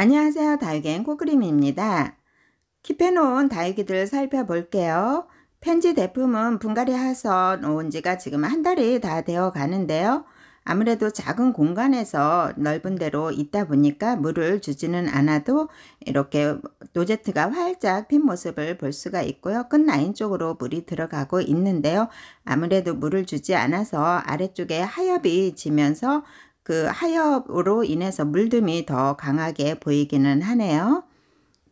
안녕하세요. 다육이엔 코그림입니다. 킵해놓은 다육이들 살펴볼게요. 펜지 대품은 분갈이 해서 놓은 지가 지금 한 달이 다 되어 가는데요. 아무래도 작은 공간에서 넓은 데로 있다 보니까 물을 주지는 않아도 이렇게 노제트가 활짝 핀 모습을 볼 수가 있고요. 끝 라인 쪽으로 물이 들어가고 있는데요. 아무래도 물을 주지 않아서 아래쪽에 하엽이 지면서 그 하엽으로 인해서 물듦이 더 강하게 보이기는 하네요.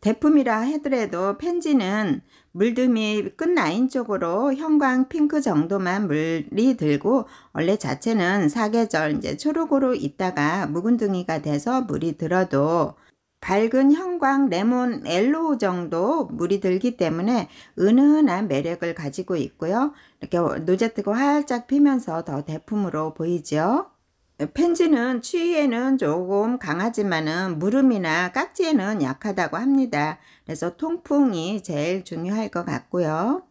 대품이라 하더라도 펜지는 물듦이 끝 라인 쪽으로 형광 핑크 정도만 물이 들고 원래 자체는 사계절 이제 초록으로 있다가 묵은둥이가 돼서 물이 들어도 밝은 형광 레몬 옐로우 정도 물이 들기 때문에 은은한 매력을 가지고 있고요. 이렇게 노제트가 활짝 피면서 더 대품으로 보이죠. 펜지는 추위에는 조금 강하지만은 무름이나 깍지에는 약하다고 합니다. 그래서 통풍이 제일 중요할 것 같고요.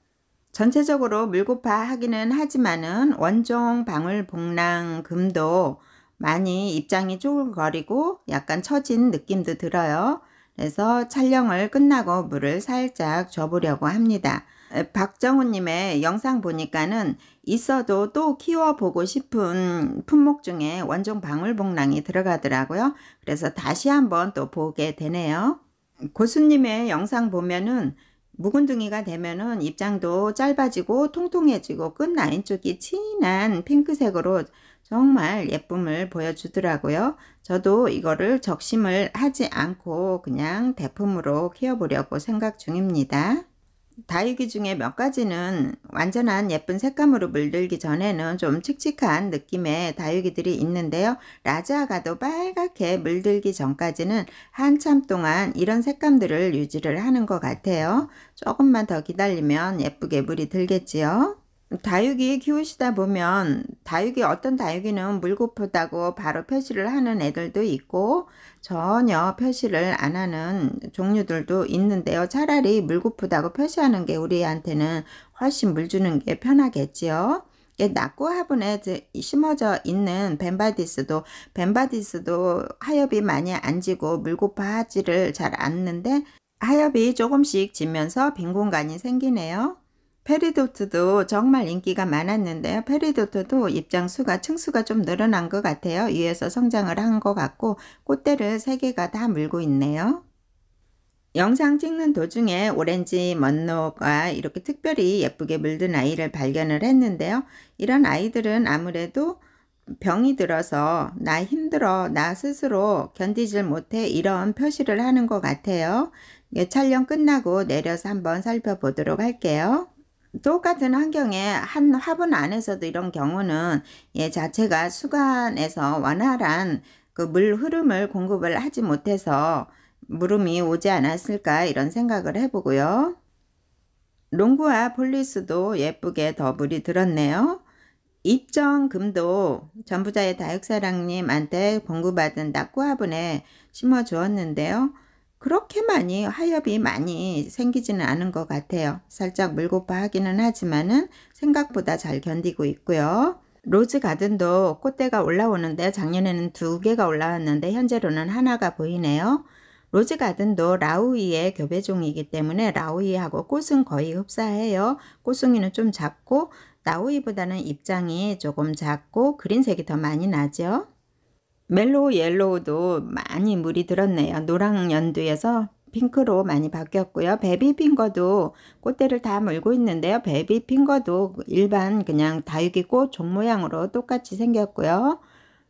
전체적으로 물고파 하기는 하지만은 원종 방울복랑 금도 많이 입장이 쪼글거리고 약간 처진 느낌도 들어요. 그래서 촬영을 끝나고 물을 살짝 줘보려고 합니다. 박정우님의 영상 보니까는 있어도 또 키워보고 싶은 품목 중에 원종 방울복랑이 들어가더라고요. 그래서 다시 한번 또 보게 되네요. 고수님의 영상 보면은 묵은둥이가 되면은 입장도 짧아지고 통통해지고 끝 라인 쪽이 진한 핑크색으로 정말 예쁨을 보여주더라고요. 저도 이거를 적심을 하지 않고 그냥 대품으로 키워보려고 생각 중입니다. 다육이 중에 몇 가지는 완전한 예쁜 색감으로 물들기 전에는 좀 칙칙한 느낌의 다육이들이 있는데요. 라즈아가도 빨갛게 물들기 전까지는 한참 동안 이런 색감들을 유지를 하는 것 같아요. 조금만 더 기다리면 예쁘게 물이 들겠지요. 다육이 키우시다 보면 어떤 다육이는 물고프다고 바로 표시를 하는 애들도 있고 전혀 표시를 안 하는 종류들도 있는데요. 차라리 물고프다고 표시하는 게 우리한테는 훨씬 물 주는 게 편하겠지요. 낙구 화분에 심어져 있는 벤바디스도 하엽이 많이 안 지고 물고파 하지를 잘 않는데 하엽이 조금씩 지면서 빈 공간이 생기네요. 페리도트도 정말 인기가 많았는데요. 페리도트도 입장수가 층수가 좀 늘어난 것 같아요. 위에서 성장을 한 것 같고 꽃대를 3개가 다 물고 있네요. 영상 찍는 도중에 오렌지 먼로가 이렇게 특별히 예쁘게 물든 아이를 발견을 했는데요. 이런 아이들은 아무래도 병이 들어서 나 힘들어, 나 스스로 견디질 못해, 이런 표시를 하는 것 같아요. 촬영 끝나고 내려서 한번 살펴보도록 할게요. 똑같은 환경에 한 화분 안에서도 이런 경우는 얘 자체가 수관에서 원활한 그 물 흐름을 공급을 하지 못해서 물음이 오지 않았을까, 이런 생각을 해보고요. 롱구와 폴리스도 예쁘게 더 물이 들었네요. 입정금도 전부자의 다육사랑님한테 공급받은 낙구 화분에 심어 주었는데요. 그렇게 많이 하엽이 많이 생기지는 않은 것 같아요. 살짝 물고파 하기는 하지만은 생각보다 잘 견디고 있고요. 로즈 가든도 꽃대가 올라오는데 작년에는 2개가 올라왔는데 현재로는 하나가 보이네요. 로즈 가든도 라우이의 교배종이기 때문에 라우이하고 꽃은 거의 흡사해요. 꽃송이는 좀 작고 라우이보다는 입장이 조금 작고 그린색이 더 많이 나죠. 멜로우 옐로우도 많이 물이 들었네요. 노랑 연두에서 핑크로 많이 바뀌었고요. 베비핑거도 꽃대를 다 물고 있는데요. 베비핑거도 일반 그냥 다육이 꽃 종 모양으로 똑같이 생겼고요.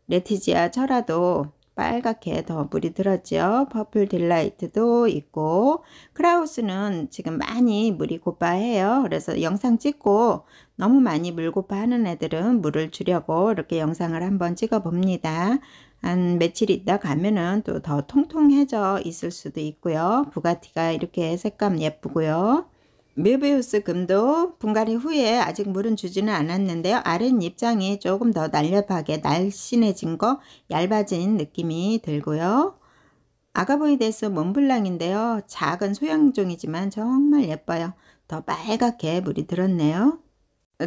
레티지아 철화도 빨갛게 더 물이 들었죠. 퍼플 딜라이트도 있고 크라우스는 지금 많이 물이 고파해요. 그래서 영상 찍고 너무 많이 물 고파 하는 애들은 물을 주려고 이렇게 영상을 한번 찍어 봅니다. 한 며칠 있다 가면은 또 더 통통해져 있을 수도 있고요. 부가티가 이렇게 색감 예쁘고요. 메비우스 금도 분갈이 후에 아직 물은 주지는 않았는데요. 아랫입장이 조금 더 날렵하게 날씬해진 거, 얇아진 느낌이 들고요. 아가보이데스 몬블랑인데요. 작은 소형종이지만 정말 예뻐요. 더 빨갛게 물이 들었네요.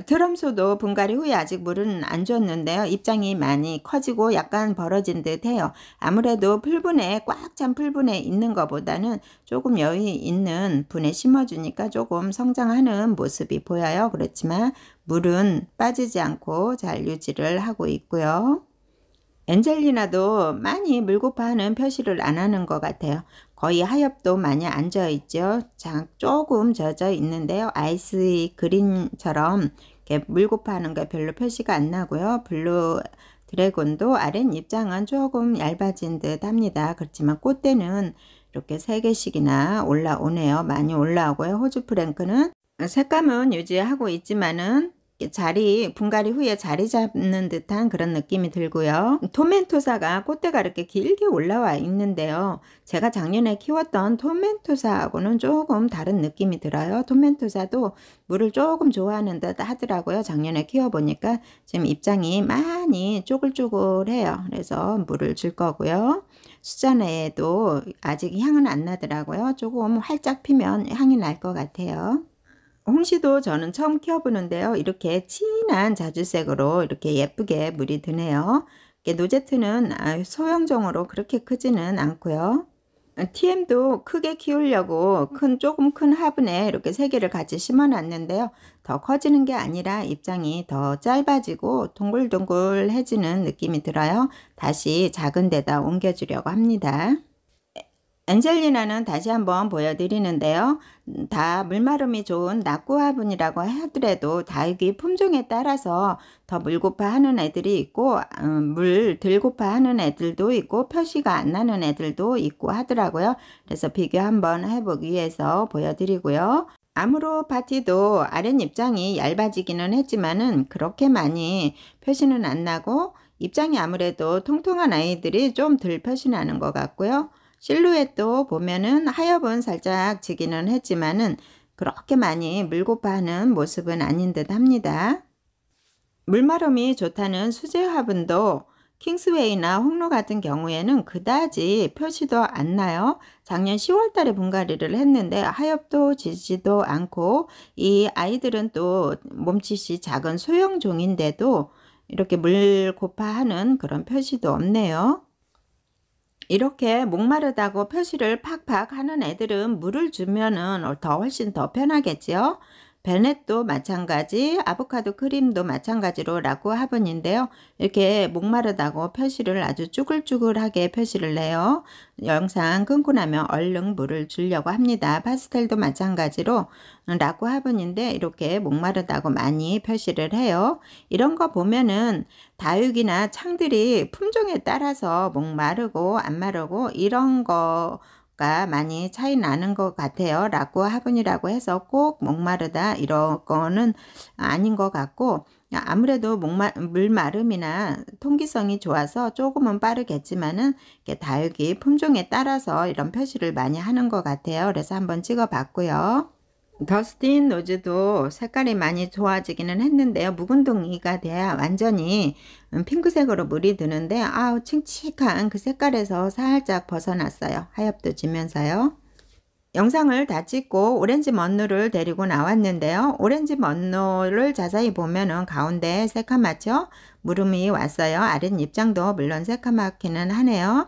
트럼소도 분갈이 후에 아직 물은 안 줬는데요. 입장이 많이 커지고 약간 벌어진 듯해요. 아무래도 풀분에 꽉 찬 풀분에 있는 것보다는 조금 여유 있는 분에 심어주니까 조금 성장하는 모습이 보여요. 그렇지만 물은 빠지지 않고 잘 유지를 하고 있고요. 엔젤리나도 많이 물고파하는 표시를 안 하는 것 같아요. 거의 하엽도 많이 안 져 있죠. 조금 젖어 있는데요. 아이스 그린처럼 이렇게 물고파하는 게 별로 표시가 안 나고요. 블루 드래곤도 아랫잎장은 조금 얇아진 듯 합니다. 그렇지만 꽃대는 이렇게 3개씩이나 올라오네요. 많이 올라오고요. 호주 프랭크는 색감은 유지하고 있지만은 분갈이 후에 자리 잡는 듯한 그런 느낌이 들고요. 토멘토사가 꽃대가 이렇게 길게 올라와 있는데요. 제가 작년에 키웠던 토멘토사하고는 조금 다른 느낌이 들어요. 토멘토사도 물을 조금 좋아하는 듯 하더라고요. 작년에 키워보니까 지금 입장이 많이 쪼글쪼글해요. 그래서 물을 줄 거고요. 수자나에도 아직 향은 안 나더라고요. 조금 활짝 피면 향이 날 것 같아요. 홍시도 저는 처음 키워보는데요. 이렇게 진한 자주색으로 이렇게 예쁘게 물이 드네요. 노제트는 소형종으로 그렇게 크지는 않고요. TM도 크게 키우려고 조금 큰 화분에 이렇게 3개를 같이 심어 놨는데요. 더 커지는 게 아니라 입장이 더 짧아지고 동글동글해지는 느낌이 들어요. 다시 작은 데다 옮겨주려고 합니다. 엔젤리나는 다시 한번 보여드리는데요. 다 물마름이 좋은 낙구 화분이라고 하더라도 다육이 품종에 따라서 더 물고파 하는 애들이 있고 물 들고파 하는 애들도 있고 표시가 안 나는 애들도 있고 하더라고요. 그래서 비교 한번 해보기 위해서 보여드리고요. 아무로 파티도 아랫입장이 얇아지기는 했지만은 그렇게 많이 표시는 안 나고 입장이 아무래도 통통한 아이들이 좀 덜 표시 나는 것 같고요. 실루엣도 보면은 하엽은 살짝 지기는 했지만은 그렇게 많이 물고파하는 모습은 아닌 듯 합니다. 물마름이 좋다는 수제 화분도 킹스웨이나 홍로 같은 경우에는 그다지 표시도 안 나요. 작년 10월 달에 분갈이를 했는데 하엽도 지지도 않고 이 아이들은 또 몸짓이 작은 소형종인데도 이렇게 물고파하는 그런 표시도 없네요. 이렇게 목마르다고 표시를 팍팍 하는 애들은 물을 주면은 훨씬 더 편하겠지요. 베넷도 마찬가지, 아보카도 크림도 마찬가지로 라구 화분인데요. 이렇게 목마르다고 표시를 아주 쭈글쭈글하게 표시를 내요. 영상 끊고 나면 얼른 물을 주려고 합니다. 파스텔도 마찬가지로 라구 화분인데 이렇게 목마르다고 많이 표시를 해요. 이런 거 보면은 다육이나 창들이 품종에 따라서 목마르고 안 마르고 이런 거 많이 차이 나는 것 같아요. 라구 화분이라고 해서 꼭 목마르다 이런 거는 아닌 것 같고 아무래도 물마름이나 통기성이 좋아서 조금은 빠르겠지만은 다육이 품종에 따라서 이런 표시를 많이 하는 것 같아요. 그래서 한번 찍어 봤고요. 더스틴 로즈도 색깔이 많이 좋아지기는 했는데요. 묵은둥이가 돼야 완전히 핑크색으로 물이 드는데 칙칙한 그 색깔에서 살짝 벗어났어요. 하엽도 지면서요. 영상을 다 찍고 오렌지 먼로를 데리고 나왔는데요. 오렌지 먼로를 자세히 보면은 가운데 새카맣죠? 무름이 왔어요. 아랫잎장도 물론 새카맣기는 하네요.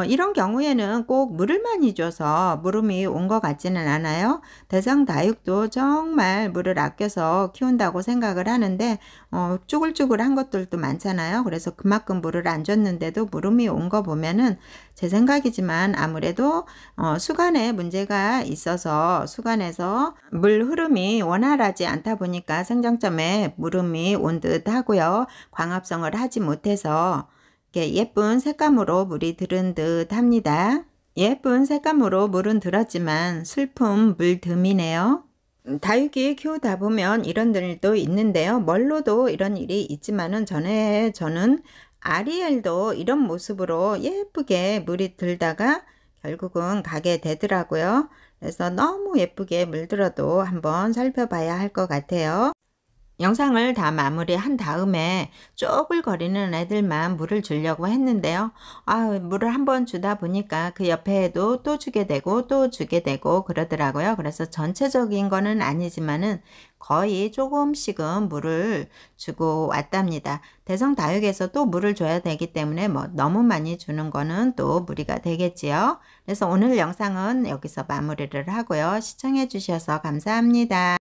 이런 경우에는 꼭 물을 많이 줘서 무름이 온 것 같지는 않아요. 대상 다육도 정말 물을 아껴서 키운다고 생각을 하는데 쭈글쭈글한 것들도 많잖아요. 그래서 그만큼 물을 안 줬는데도 무름이 온 거 보면은 제 생각이지만 아무래도 수간에 문제가 있어서 수간에서 물 흐름이 원활하지 않다 보니까 생장점에 무름이 온 듯 하고요. 광합성을 하지 못해서 예쁜 색감으로 물이 들은 듯 합니다. 예쁜 색감으로 물은 들었지만 슬픈 물듬이네요. 다육이 키우다 보면 이런 일도 있는데요. 멀로도 이런 일이 있지만은 저는 아리엘도 이런 모습으로 예쁘게 물이 들다가 결국은 가게 되더라고요. 그래서 너무 예쁘게 물들어도 한번 살펴봐야 할 것 같아요. 영상을 다 마무리한 다음에 쪼글거리는 애들만 물을 주려고 했는데요. 물을 한번 주다 보니까 그 옆에도 또 주게 되고 또 주게 되고 그러더라고요. 그래서 전체적인 거는 아니지만은 거의 조금씩은 물을 주고 왔답니다. 대성다육에서 또 물을 줘야 되기 때문에 뭐 너무 많이 주는 거는 또 무리가 되겠지요. 그래서 오늘 영상은 여기서 마무리를 하고요. 시청해 주셔서 감사합니다.